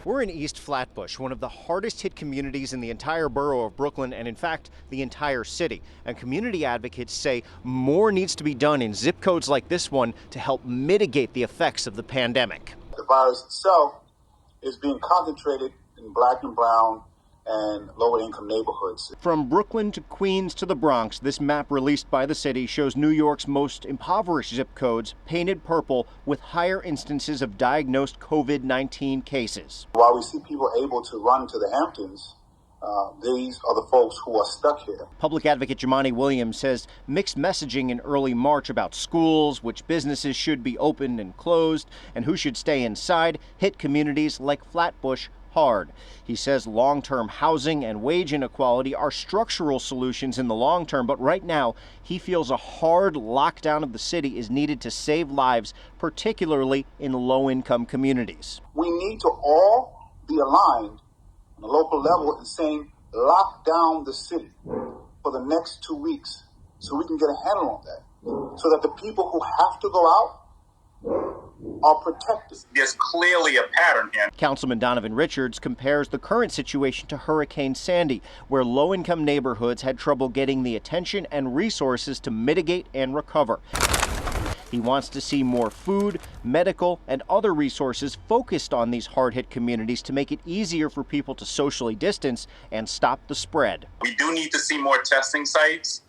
We're in East Flatbush, one of the hardest hit communities in the entire borough of Brooklyn and, in fact, the entire city. And community advocates say more needs to be done in zip codes like this one to help mitigate the effects of the pandemic. The virus itself is being concentrated in black and brown and lower income neighborhoods. From Brooklyn to Queens to the Bronx, this map released by the city shows New York's most impoverished zip codes painted purple with higher instances of diagnosed COVID-19 cases. While we see people able to run to the Hamptons, these are the folks who are stuck here. Public advocate Jemani Williams says mixed messaging in early March about schools, which businesses should be open and closed, and who should stay inside, hit communities like Flatbush hard. He says long-term housing and wage inequality are structural solutions in the long term, but right now he feels a hard lockdown of the city is needed to save lives, particularly in low-income communities. We need to all be aligned on the local level in saying lock down the city for the next 2 weeks so we can get a handle on that, so that the people who have to go out are protected. There's clearly a pattern here. Councilman Donovan Richards compares the current situation to Hurricane Sandy, where low-income neighborhoods had trouble getting the attention and resources to mitigate and recover. He wants to see more food, medical, and other resources focused on these hard-hit communities to make it easier for people to socially distance and stop the spread. We do need to see more testing sites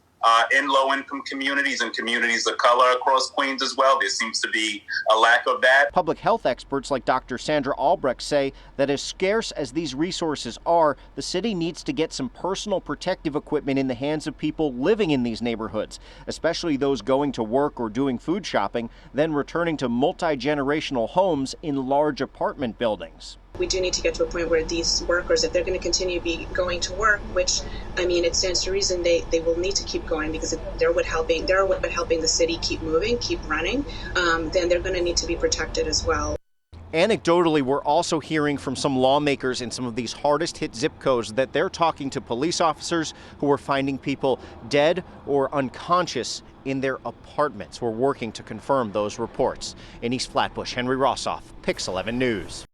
in low-income communities and communities of color across Queens as well. There seems to be a lack of that. Public health experts like Dr. Sandra Albrecht say that as scarce as these resources are, the city needs to get some personal protective equipment in the hands of people living in these neighborhoods, especially those going to work or doing food shopping, then returning to multi-generational homes in large apartment buildings. We do need to get to a point where these workers, if they're going to continue to be going to work, which, I mean, it stands to reason they will need to keep going because they're what helping the city keep moving, keep running, then they're going to need to be protected as well. Anecdotally, we're also hearing from some lawmakers in some of these hardest hit zip codes that they're talking to police officers who are finding people dead or unconscious in their apartments. We're working to confirm those reports. In East Flatbush, Henry Rossoff, Pix 11 News.